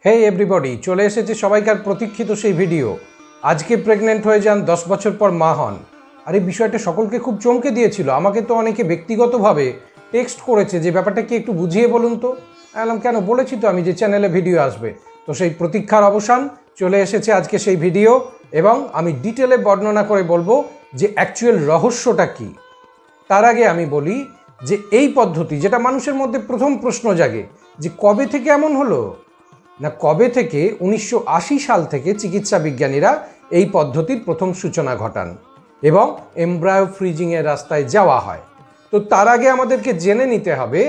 হে everybody, চলে এসেছে সবাইকার প্রতীক্ষিত সেই ভিডিও। আজকে প্রেগনেন্ট হয়ে যান, 10 বছর পর মা হন। আর এই বিষয়টা সকলকে খুব চমকে দিয়েছিল। আমাকে তো অনেকে ব্যক্তিগতভাবে টেক্সট করেছে যে ব্যাপারটা কি একটু বুঝিয়ে বলুন তো। বললাম কেন, বলেছি তো আমি যে চ্যানেলে ভিডিও আসবে। তো সেই প্রতীক্ষার অবসান, চলে এসেছে আজকে সেই ভিডিও, এবং আমি ডিটেলে বর্ণনা করে বলবো যে অ্যাকচুয়াল রহস্যটা কি। তার আগে আমি বলি যে এই পদ্ধতি, যেটা মানুষের মধ্যে প্রথম প্রশ্ন জাগে যে কবে থেকে এমন হলো, না কবে থেকে 1980 সাল থেকে চিকিৎসা বিজ্ঞানীরা এই পদ্ধতির প্রথম সূচনা ঘটান এবং এমব্রায়ো ফ্রিজিংয়ের রাস্তায় যাওয়া হয়। তো তার আগে আমাদেরকে জেনে নিতে হবে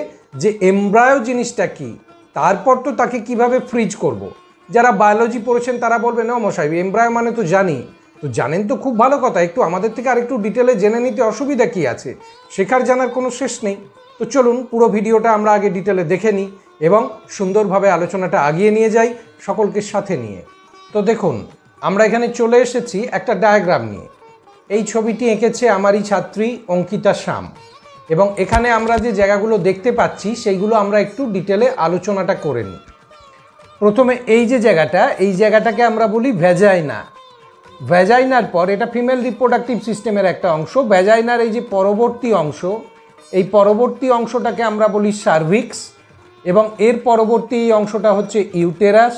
যে এমব্রায়ো জিনিসটা কি, তারপর তো তাকে কিভাবে ফ্রিজ করব। যারা বায়োলজি পড়েছেন তারা বলবেন, না মশাই এমব্রায়ো মানে তো জানি। তো জানেন তো খুব ভালো কথা, একটু আমাদের থেকে আরেকটু ডিটেলে জেনে নিতে অসুবিধা কি আছে? শেখার জানার কোনো শেষ নেই। তো চলুন পুরো ভিডিওটা আমরা আগে ডিটেলে দেখে নিই এবং সুন্দরভাবে আলোচনাটা আগিয়ে নিয়ে যাই সকলকে সাথে নিয়ে। তো দেখুন, আমরা এখানে চলে এসেছি একটা ডায়াগ্রাম নিয়ে। এই ছবিটি এঁকেছে আমারই ছাত্রী অঙ্কিতা শ্যাম, এবং এখানে আমরা যে জায়গাগুলো দেখতে পাচ্ছি সেইগুলো আমরা একটু ডিটেলে আলোচনাটা করে নিই। প্রথমে এই যে জায়গাটা, এই জায়গাটাকে আমরা বলি ভ্যাজাইনা। ভ্যাজাইনার পর এটা ফিমেল রিপ্রোডাক্টিভ সিস্টেমের একটা অংশ। ভ্যাজাইনার এই যে পরবর্তী অংশ, এই পরবর্তী অংশটাকে আমরা বলি সার্ভিক্স, এবং এর পরবর্তী অংশটা হচ্ছে ইউটেরাস।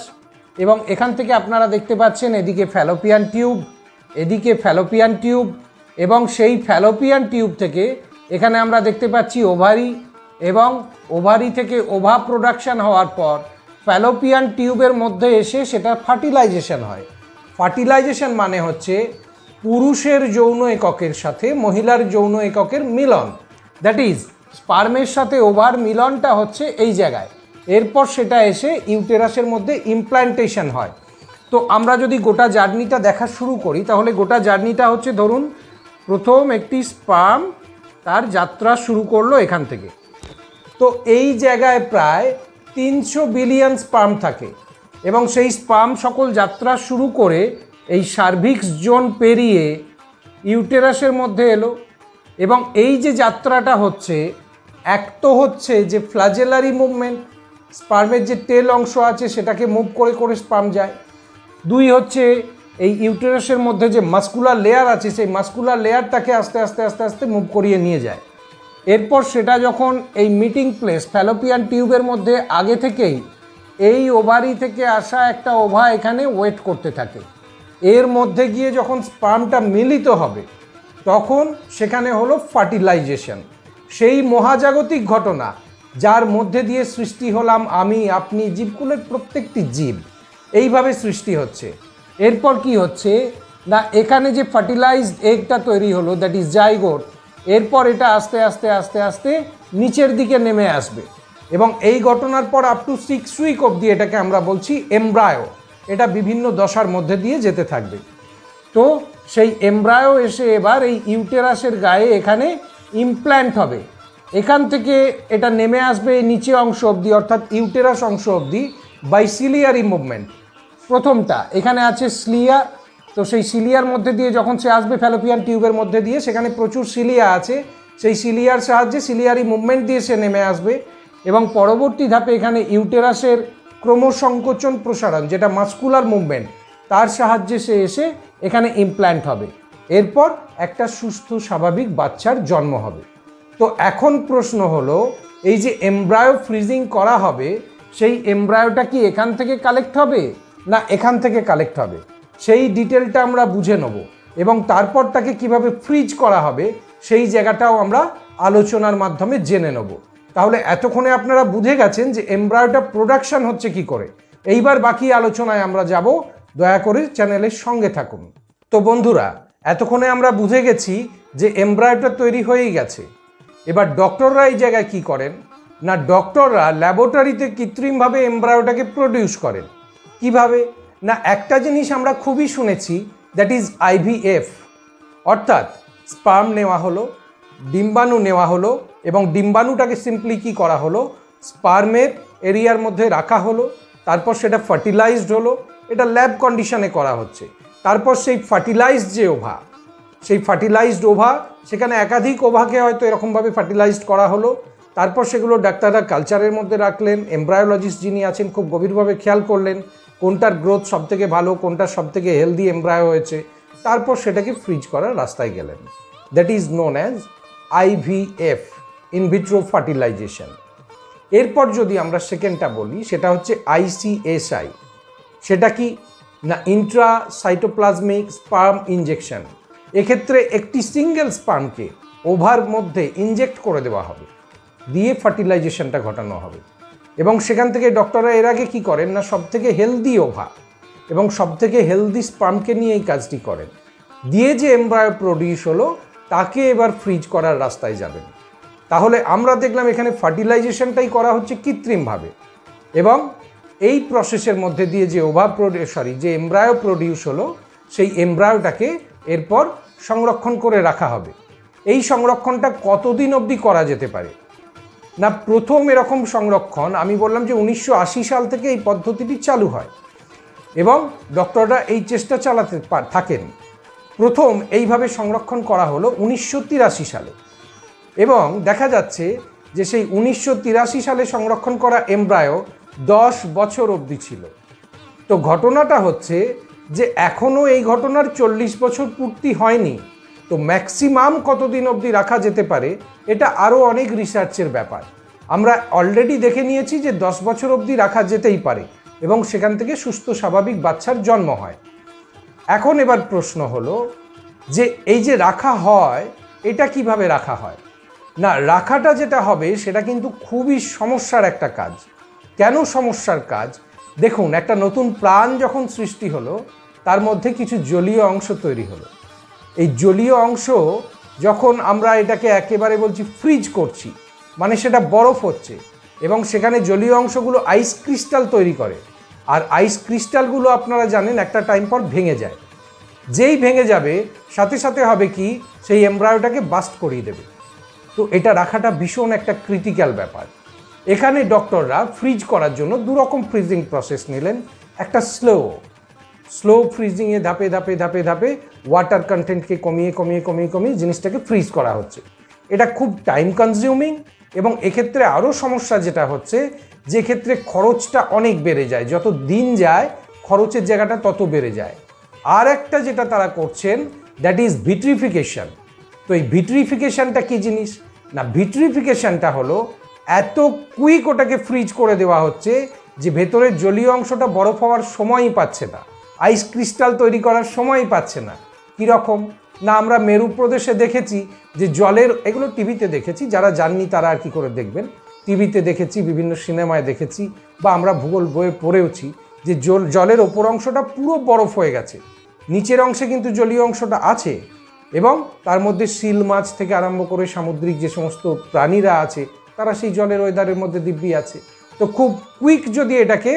এবং এখান থেকে আপনারা দেখতে পাচ্ছেন এদিকে ফ্যালোপিয়ান টিউব, এদিকে ফ্যালোপিয়ান টিউব, এবং সেই ফ্যালোপিয়ান টিউব থেকে এখানে আমরা দেখতে পাচ্ছি ওভারি, এবং ওভারি থেকে ওভা প্রোডাকশান হওয়ার পর ফ্যালোপিয়ান টিউবের মধ্যে এসে সেটা ফার্টিলাইজেশন হয়। ফার্টিলাইজেশন মানে হচ্ছে পুরুষের যৌন এককের সাথে মহিলার যৌন এককের মিলন, দ্যাট ইজ স্পার্মের সাথে ওভার মিলনটা হচ্ছে এই জায়গায়। এরপর সেটা এসে ইউটেরাসের মধ্যে ইমপ্ল্যান্টেশন হয়। তো আমরা যদি গোটা জার্নিটা দেখা শুরু করি, তাহলে গোটা জার্নিটা হচ্ছে, ধরুন প্রথম একটি স্পার্ম তার যাত্রা শুরু করলো এখান থেকে। তো এই জায়গায় প্রায় 300 বিলিয়ন স্পার্ম থাকে, এবং সেই স্পার্ম সকল যাত্রা শুরু করে এই সার্ভিক্স জোন পেরিয়ে ইউটেরাসের মধ্যে এলো। এবং এই যে যাত্রাটা হচ্ছে, এক তো হচ্ছে যে ফ্ল্যাজেলারি মুভমেন্ট, স্পার্মের যে টেল অংশ আছে সেটাকে মুভ করে করে স্পার্ম যায়। দুই হচ্ছে এই ইউটেরাসের মধ্যে যে মাস্কুলার লেয়ার আছে, সেই মাস্কুলার লেয়ারটাকে আস্তে আস্তে আস্তে আস্তে মুভ করিয়ে নিয়ে যায়। এরপর সেটা যখন এই মিটিং প্লেস ফ্যালোপিয়ান টিউবের মধ্যে আগে থেকেই এই ওভারি থেকে আসা একটা ওভা এখানে ওয়েট করতে থাকে, এর মধ্যে গিয়ে যখন স্পার্মটা মিলিত হবে তখন সেখানে হলো ফার্টিলাইজেশন। সেই মহাজাগতিক ঘটনা যার মধ্যে দিয়ে সৃষ্টি হলাম আমি, আপনি, জীবকুলের প্রত্যেকটি জীব, এইভাবে সৃষ্টি হচ্ছে। এরপর কি হচ্ছে না, এখানে যে ফার্টিলাইজড এগটা তৈরি হলো, দ্যাট ইজ জাইগোট, এরপর এটা আস্তে আস্তে আস্তে আস্তে নিচের দিকে নেমে আসবে, এবং এই ঘটনার পর আপ টু 6 উইক অবধি এটাকে আমরা বলছি এমব্রায়ো। এটা বিভিন্ন দশার মধ্যে দিয়ে যেতে থাকবে। তো সেই এমব্রায়ো এসে এবার এই ইউটেরাসের গায়ে এখানে ইমপ্ল্যান্ট হবে। এখান থেকে এটা নেমে আসবে নিচে অংশ অবধি, অর্থাৎ ইউটেরাস অংশ অবধি, বাই সিলিয়ারি মুভমেন্ট। প্রথমটা এখানে আছে সিলিয়া, তো সেই সিলিয়ার মধ্যে দিয়ে যখন সে আসবে ফ্যালোপিয়ান টিউবের মধ্যে দিয়ে, সেখানে প্রচুর সিলিয়া আছে, সেই সিলিয়ার সাহায্যে সিলিয়ারি মুভমেন্ট দিয়ে সে নেমে আসবে। এবং পরবর্তী ধাপে এখানে ইউটেরাসের ক্রমসংকোচন প্রসারণ, যেটা মাস্কুলার মুভমেন্ট, তার সাহায্যে সে এসে এখানে ইমপ্ল্যান্ট হবে। এরপর একটা সুস্থ স্বাভাবিক বাচ্চার জন্ম হবে। তো এখন প্রশ্ন হলো, এই যে এমব্রায়ো ফ্রিজিং করা হবে, সেই এমব্রায়োটা কি এখান থেকে কালেক্ট হবে না এখান থেকে কালেক্ট হবে, সেই ডিটেলটা আমরা বুঝে নেব, এবং তারপর তাকে কীভাবে ফ্রিজ করা হবে সেই জায়গাটাও আমরা আলোচনার মাধ্যমে জেনে নেব। তাহলে এতক্ষণে আপনারা বুঝে গেছেন যে এমব্রায়োটা প্রোডাকশন হচ্ছে কি করে। এইবার বাকি আলোচনায় আমরা যাব, দয়া করে চ্যানেলের সঙ্গে থাকুন। তো বন্ধুরা, এতক্ষণে আমরা বুঝে গেছি যে এমব্রায়োটা তৈরি হয়েই গেছে। এবার ডক্টররা এই জায়গায় কি করেন না, ডক্টররা ল্যাবরেটরিতে কৃত্রিমভাবে এমব্রায়োটাকে প্রডিউস করেন। কিভাবে না, একটা জিনিস আমরা খুবই শুনেছি, দ্যাট ইজ IVF, অর্থাৎ স্পার্ম নেওয়া হলো, ডিম্বাণু নেওয়া হলো, এবং ডিম্বাণুটাকে সিম্পলি কি করা হলো, স্পার্মের এরিয়ার মধ্যে রাখা হলো, তারপর সেটা ফার্টিলাইজড হলো। এটা ল্যাব কন্ডিশনে করা হচ্ছে। তারপর সেই ফার্টিলাইজড যে ওভা, সেই ফার্টিলাইজড ওভা, সেখানে একাধিক ওভাকে হয়তো এরকমভাবে ফার্টিলাইজড করা হলো। তারপর সেগুলো ডাক্তাররা কালচারের মধ্যে রাখলেন, এমব্রায়োলজিস্ট যিনি আছেন খুব গভীরভাবে খেয়াল করলেন কোনটার গ্রোথ সবথেকে ভালো, কোনটা সবথেকে হেলদি এমব্রায়ো হয়েছে, তারপর সেটাকে ফ্রিজ করার রাস্তায় গেলেন। That is known as IVF, in vitro fertilisation. এরপর যদি আমরা সেকেন্ডটা বলি, সেটা হচ্ছে ICSI। সেটা কি না, ইন্ট্রাসাইটোপ্লাজমিক স্পার্ম ইনজেকশন। এক্ষেত্রে একটি সিঙ্গেল স্পার্মকে ওভার মধ্যে ইনজেক্ট করে দেওয়া হবে, দিয়ে ফার্টিলাইজেশনটা ঘটানো হবে। এবং সেখান থেকে ডক্টররা এর আগে কী করেন না, সবথেকে হেলদি ওভার এবং সবথেকে হেলদি স্পার্মকে নিয়ে এই কাজটি করেন, দিয়ে যে এমব্রায়ো প্রডিউস হলো তাকে এবার ফ্রিজ করার রাস্তায় যাবেন। তাহলে আমরা দেখলাম এখানে ফার্টিলাইজেশনটাই করা হচ্ছে কৃত্রিমভাবে, এবং এই প্রসেসের মধ্যে দিয়ে যে যে এমব্রায়ো প্রডিউস হলো সেই এমব্রায়োটাকে এরপর সংরক্ষণ করে রাখা হবে। এই সংরক্ষণটা কতদিন অবধি করা যেতে পারে না, প্রথম এরকম সংরক্ষণ আমি বললাম যে 1980 সাল থেকে এই পদ্ধতিটি চালু হয় এবং ডক্টররা এই চেষ্টা চালাতে থাকেন। প্রথম এইভাবে সংরক্ষণ করা হলো 1983 সালে, এবং দেখা যাচ্ছে যে সেই 1983 সালে সংরক্ষণ করা এমব্রায়ো 10 বছর অবধি ছিল। তো ঘটনাটা হচ্ছে যে এখনও এই ঘটনার 40 বছর পূর্তি হয়নি। তো ম্যাক্সিমাম কতদিন অবধি রাখা যেতে পারে এটা আরও অনেক রিসার্চের ব্যাপার। আমরা অলরেডি দেখে নিয়েছি যে 10 বছর অবধি রাখা যেতেই পারে এবং সেখান থেকে সুস্থ স্বাভাবিক বাচ্চার জন্ম হয়। এখন এবার প্রশ্ন হলো যে এই যে রাখা হয় এটা কিভাবে রাখা হয় না, রাখাটা যেটা হবে সেটা কিন্তু খুবই সমস্যার একটা কাজ। কেন সমস্যার কাজ? দেখুন, একটা নতুন প্রাণ যখন সৃষ্টি হলো তার মধ্যে কিছু জলীয় অংশ তৈরি হলো। এই জলীয় অংশ যখন আমরা এটাকে একেবারে বলছি ফ্রিজ করছি, মানে সেটা বরফ হচ্ছে এবং সেখানে জলীয় অংশগুলো আইস ক্রিস্টাল তৈরি করে। আর আইস ক্রিস্টালগুলো আপনারা জানেন একটা টাইম পর ভেঙে যায়। যেই ভেঙে যাবে সাথে সাথে হবে কি, সেই এমব্রায়োটাকে বাস্ট করিয়ে দেবে। তো এটা রাখাটা ভীষণ একটা ক্রিটিক্যাল ব্যাপার। এখানে ডক্টররা ফ্রিজ করার জন্য দুরকম ফ্রিজিং প্রসেস নিলেন। একটা স্লো ফ্রিজিংয়ে ধাপে ধাপে ধাপে ধাপে ওয়াটার কন্টেন্টকে কমিয়ে জিনিসটাকে ফ্রিজ করা হচ্ছে। এটা খুব টাইম কনজিউমিং এবং এক্ষেত্রে আরও সমস্যা যেটা হচ্ছে, যে ক্ষেত্রে খরচটা অনেক বেড়ে যায়, যত দিন যায় খরচের জায়গাটা তত বেড়ে যায়। আর একটা যেটা তারা করছেন দ্যাট ইজ ভিট্রিফিকেশন। তো এই ভিট্রিফিকেশনটা কী জিনিস না, ভিট্রিফিকেশনটা হলো এত কুইক ওটাকে ফ্রিজ করে দেওয়া হচ্ছে যে ভেতরের জলীয় অংশটা বরফ হওয়ার সময়ই পাচ্ছে না, আইস ক্রিস্টাল তৈরি করার সময়ই পাচ্ছে না। কীরকম না, আমরা মেরু প্রদেশে দেখেছি যে জলের, এগুলো টিভিতে দেখেছি, যারা জাননি তারা আর কি করে দেখবেন, টিভিতে দেখেছি, বিভিন্ন সিনেমায় দেখেছি, বা আমরা ভূগোল বইয়ে পড়েওছি যে জলের ওপর অংশটা পুরো বরফ হয়ে গেছে, নিচের অংশে কিন্তু জলীয় অংশটা আছে এবং তার মধ্যে শিল মাছ থেকে আরম্ভ করে সামুদ্রিক যে সমস্ত প্রাণীরা আছে তারা সেই জলের ওয়েদারের মধ্যে দিব্যি আছে। তো খুব কুইক যদি এটাকে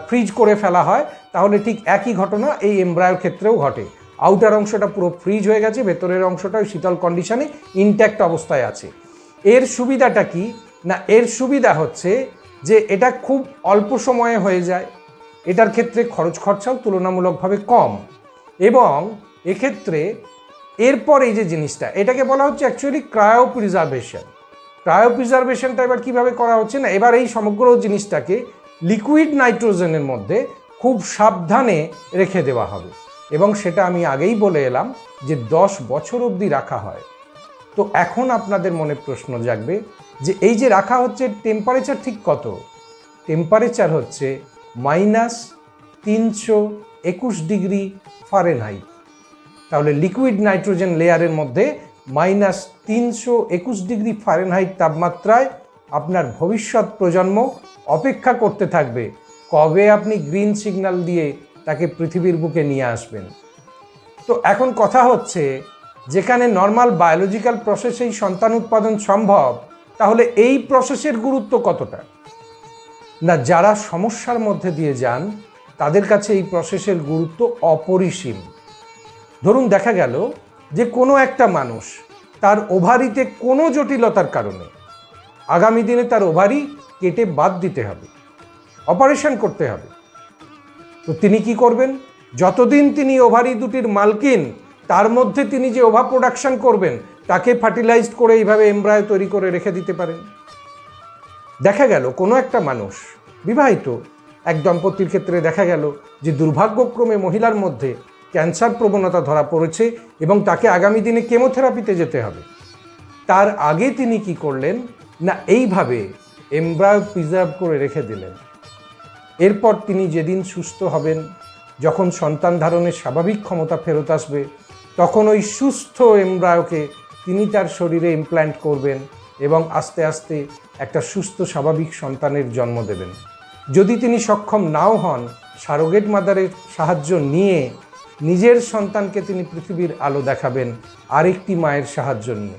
ফ্রিজ করে ফেলা হয় তাহলে ঠিক একই ঘটনা এই এমব্রায়োর ক্ষেত্রেও ঘটে। আউটার অংশটা পুরো ফ্রিজ হয়ে গেছে, ভেতরের অংশটা শীতল কন্ডিশনে ইনট্যাক্ট অবস্থায় আছে। এর সুবিধাটা কি না, এর সুবিধা হচ্ছে যে এটা খুব অল্প সময়ে হয়ে যায়, এটার ক্ষেত্রে খরচাও তুলনামূলকভাবে কম, এবং এক্ষেত্রে এরপর এই যে জিনিসটা, এটাকে বলা হচ্ছে অ্যাকচুয়ালি ক্রায়োপ্রিজার্ভেশন। ক্রায়োপ্রিজার্ভেশনটা এবার কীভাবে করা হচ্ছে না, এবার এই সমগ্র জিনিসটাকে লিকুইড নাইট্রোজেনের মধ্যে খুব সাবধানে রেখে দেওয়া হবে, এবং সেটা আমি আগেই বলে এলাম যে 10 বছর অবধি রাখা হয়। তো এখন আপনাদের মনে প্রশ্ন জাগবে যে এই যে রাখা হচ্ছে টেম্পারেচার ঠিক কত? টেম্পারেচার হচ্ছে -321 ডিগ্রি ফারেনহাইট। তাহলে লিকুইড নাইট্রোজেন লেয়ারের মধ্যে -321 ডিগ্রি ফারেনহাইট তাপমাত্রায় আপনার ভবিষ্যৎ প্রজন্ম অপেক্ষা করতে থাকবে কবে আপনি গ্রিন সিগন্যাল দিয়ে তাকে পৃথিবীর বুকে নিয়ে আসবেন। তো এখন কথা হচ্ছে, যেখানে নর্মাল বায়োলজিক্যাল প্রসেসেই সন্তান উৎপাদন সম্ভব, তাহলে এই প্রসেসের গুরুত্ব কতটা না, যারা সমস্যার মধ্যে দিয়ে যান তাদের কাছে এই প্রসেসের গুরুত্ব অপরিসীম। ধরুন দেখা গেল যে কোনো একটা মানুষ তার ওভারিতে কোনো জটিলতার কারণে আগামী দিনে তার ওভারি কেটে বাদ দিতে হবে, অপারেশন করতে হবে। তো তিনি কি করবেন? যতদিন তিনি ওভারি দুটির মালকিন, তার মধ্যে তিনি যে ওভার প্রোডাকশন করবেন তাকে ফার্টিলাইজড করে এইভাবে এমব্রায়ো তৈরি করে রেখে দিতে পারেন। দেখা গেল কোনো একটা মানুষ বিবাহিত এক দম্পতির ক্ষেত্রে দেখা গেল যে দুর্ভাগ্যক্রমে মহিলার মধ্যে ক্যান্সার প্রবণতা ধরা পড়েছে এবং তাকে আগামী দিনে কেমোথেরাপিতে যেতে হবে। তার আগে তিনি কি করলেন না, এইভাবে এমব্রায়ো প্রিজার্ভ করে রেখে দিলেন। এরপর তিনি যেদিন সুস্থ হবেন, যখন সন্তান ধারণের স্বাভাবিক ক্ষমতা ফেরত আসবে, তখন ওই সুস্থ এমব্রায়োকে তিনি তার শরীরে ইমপ্ল্যান্ট করবেন এবং আস্তে আস্তে একটা সুস্থ স্বাভাবিক সন্তানের জন্ম দেবেন। যদি তিনি সক্ষম নাও হন, সারোগেট মাদারের সাহায্য নিয়ে নিজের সন্তানকে তিনি পৃথিবীর আলো দেখাবেন আরেকটি মায়ের সাহায্য নিয়ে।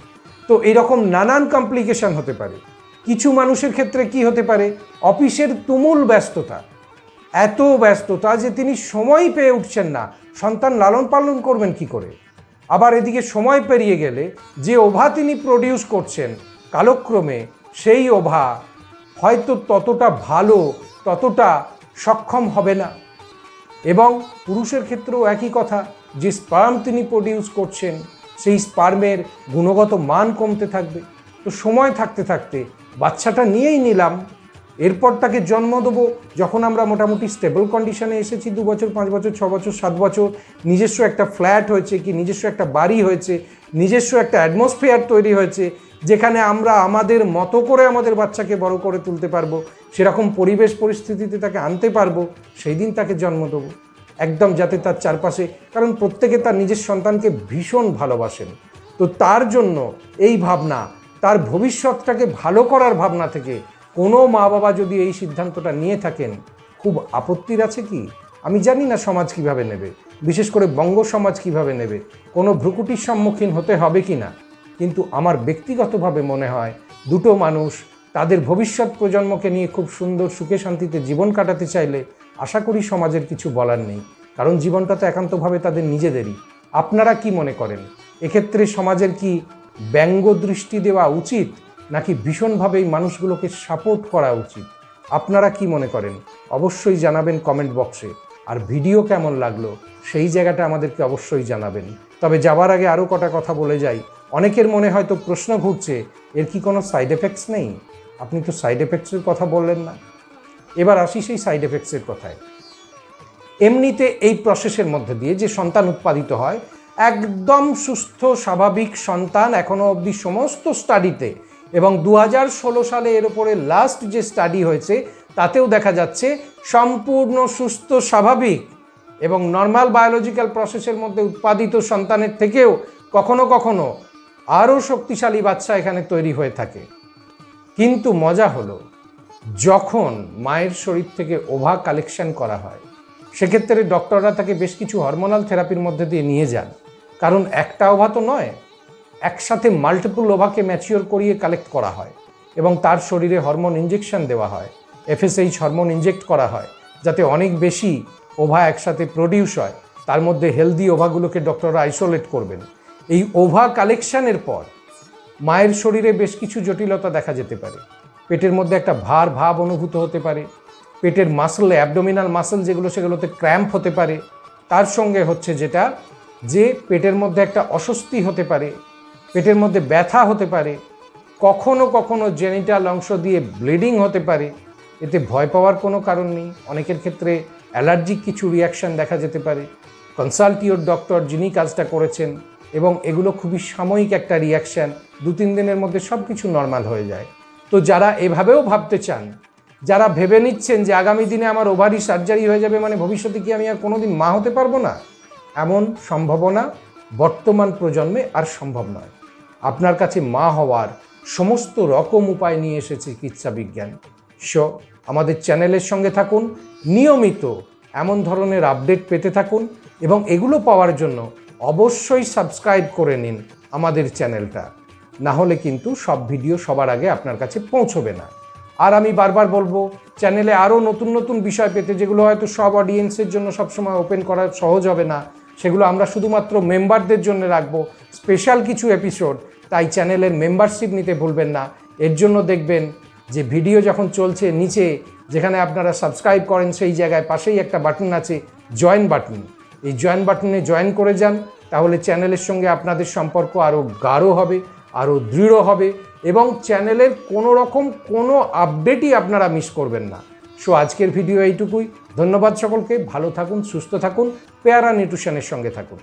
তো এরকম নানান কমপ্লিকেশন হতে পারে। কিছু মানুষের ক্ষেত্রে কি হতে পারে, অফিসের তুমুল ব্যস্ততা, এত ব্যস্ততা যে তিনি সময় পেয়ে উঠছেন না, সন্তান লালন পালন করবেন কি করে। আবার এদিকে সময় পেরিয়ে গেলে যে ওভা তিনি প্রডিউস করছেন, কালক্রমে সেই ওভা হয়তো ততটা ভালো, ততটা সক্ষম হবে না। এবং পুরুষের ক্ষেত্রেও একই কথা, যে স্পার্ম তিনি প্রডিউস করছেন সেই স্পার্মের গুণগত মান কমতে থাকবে। তো সময় থাকতে থাকতে বাচ্চাটা নিয়েই নিলাম, এরপর তাকে জন্ম দেবো যখন আমরা মোটামুটি স্টেবল কন্ডিশনে এসেছি, 2 বছর 5 বছর 6 বছর 7 বছর, নিজস্ব একটা ফ্ল্যাট হয়েছে কি নিজস্ব একটা বাড়ি হয়েছে, নিজস্ব একটা অ্যাটমসফিয়ার তৈরি হয়েছে যেখানে আমরা আমাদের মতো করে আমাদের বাচ্চাকে বড় করে তুলতে পারবো, সেরকম পরিবেশ পরিস্থিতিতে তাকে আনতে পারবো, সেই দিন তাকে জন্ম দেবো। একদম যাতে তার চারপাশে, কারণ প্রত্যেকে তার নিজের সন্তানকে ভীষণ ভালোবাসেন, তো তার জন্য এই ভাবনা, তার ভবিষ্যৎটাকে ভালো করার ভাবনা থেকে কোনো মা বাবা যদি এই সিদ্ধান্তটা নিয়ে থাকেন, খুব আপত্তির আছে কি? আমি জানি না সমাজ কিভাবে নেবে, বিশেষ করে বঙ্গ সমাজ কিভাবে নেবে, কোনো ভ্রুকুটির সম্মুখীন হতে হবে কি না। কিন্তু আমার ব্যক্তিগতভাবে মনে হয় দুটো মানুষ তাদের ভবিষ্যৎ প্রজন্মকে নিয়ে খুব সুন্দর সুখে শান্তিতে জীবন কাটাতে চাইলে আশা করি সমাজের কিছু বলার নেই, কারণ জীবনটা তো একান্তভাবে তাদের নিজেদেরই। আপনারা কি মনে করেন, এক্ষেত্রে সমাজের কি ব্যঙ্গ দৃষ্টি দেওয়া উচিত নাকি ভীষণভাবে এই মানুষগুলোকে সাপোর্ট করা উচিত? আপনারা কি মনে করেন অবশ্যই জানাবেন কমেন্ট বক্সে। আর ভিডিও কেমন লাগলো সেই জায়গাটা আমাদেরকে অবশ্যই জানাবেন। তবে যাবার আগে আরও কটা কথা বলে যাই। অনেকের মনে হয়তো প্রশ্ন ঘুরছে, এর কি কোনো সাইড এফেক্টস নেই? আপনি তো সাইড এফেক্টসের কথা বললেন না। এবার আসি সেই সাইড এফেক্টসের কথায়। এমনিতে এই প্রসেসের মধ্যে দিয়ে যে সন্তান উৎপাদিত হয়, একদম সুস্থ স্বাভাবিক সন্তান এখনও অবধি সমস্ত স্টাডিতে, এবং 2016 সালে এর উপরে লাস্ট যে স্টাডি হয়েছে তাতেও দেখা যাচ্ছে সম্পূর্ণ সুস্থ স্বাভাবিক এবং নর্মাল বায়োলজিক্যাল প্রসেসের মধ্যে উৎপাদিত সন্তানের থেকেও কখনো কখনো আরও শক্তিশালী বাচ্চা এখানে তৈরি হয়ে থাকে। কিন্তু মজা হলো, যখন মায়ের শরীর থেকে ওভা কালেকশন করা হয়, সেক্ষেত্রে ডক্টররা তাকে বেশ কিছু হরমোনাল থেরাপির মধ্যে দিয়ে নিয়ে যান, কারণ একটা ওভা তো নয়, একসাথে মাল্টিপল ওভাকে ম্যাচিওর করিয়ে কালেক্ট করা হয় এবং তার শরীরে হরমোন ইঞ্জেকশন দেওয়া হয়, FSH হরমোন ইনজেক্ট করা হয়, যাতে অনেক বেশি ওভা একসাথে প্রডিউস হয়। তার মধ্যে হেলদি ওভাগুলোকে ডক্টররা আইসোলেট করবেন। এই ওভা কালেকশানের পর মায়ের শরীরে বেশ কিছু জটিলতা দেখা যেতে পারে। পেটের মধ্যে একটা ভাব অনুভূত হতে পারে, পেটের মাসল, অ্যাবডোমিনাল মাসল যেগুলো, সেগুলোতে ক্র্যাম্প হতে পারে। তার সঙ্গে হচ্ছে যেটা, যে পেটের মধ্যে একটা অস্বস্তি হতে পারে, পেটের মধ্যে ব্যথা হতে পারে, কখনো কখনো জেনিটাল অংশ দিয়ে ব্লিডিং হতে পারে। এতে ভয় পাওয়ার কোনো কারণ নেই। অনেকের ক্ষেত্রে অ্যালার্জিক কিছু রিয়াকশান দেখা যেতে পারে। কনসাল্ট ইওর ডক্টর, যিনি কাজটা করেছেন, এবং এগুলো খুবই সাময়িক একটা রিয়াকশান, 2-3 দিনের মধ্যে সব কিছু নর্মাল হয়ে যায়। তো যারা এভাবেও ভাবতে চান, যারা ভেবে নিচ্ছেন যে আগামী দিনে আমার ওভারি সার্জারি হয়ে যাবে, মানে ভবিষ্যতে কি আমি আর কোনোদিন মা হতে পারবো না, এমন সম্ভাবনা বর্তমান প্রজন্মে আর সম্ভব নয়। আপনার কাছে মা হওয়ার সমস্ত রকম উপায় নিয়ে এসেছে চিকিৎসা বিজ্ঞান। আমাদের চ্যানেলের সঙ্গে থাকুন, নিয়মিত এমন ধরনের আপডেট পেতে থাকুন, এবং এগুলো পাওয়ার জন্য অবশ্যই সাবস্ক্রাইব করে নিন আমাদের চ্যানেলটা, না হলে কিন্তু সব ভিডিও সবার আগে আপনার কাছে পৌঁছবে না। আর আমি বারবার বলবো, চ্যানেলে আরও নতুন নতুন বিষয় পেতে, যেগুলো হয়তো সব অডিয়েন্সের জন্য সবসময় ওপেন করা সহজ হবে না, সেগুলো আমরা শুধুমাত্র মেম্বারদের জন্য রাখবো, স্পেশাল কিছু এপিসোড। তাই চ্যানেলের মেম্বারশিপ নিতে ভুলবেন না। এর জন্য দেখবেন যে ভিডিও যখন চলছে, নিচে যেখানে আপনারা সাবস্ক্রাইব করেন সেই জায়গায় পাশেই একটা বাটন আছে, জয়েন বাটন। এই জয়েন বাটনে জয়েন করে যান, তাহলে চ্যানেলের সঙ্গে আপনাদের সম্পর্ক আরও গাঢ় হবে, আরও দৃঢ় হবে এবং চ্যানেলের কোনো রকম কোনো আপডেটই আপনারা মিস করবেন না। সো আজকের ভিডিও এইটুকুই। ধন্যবাদ সকলকে। ভালো থাকুন, সুস্থ থাকুন, পেয়ারা নিউট্রিশনের সঙ্গে থাকুন।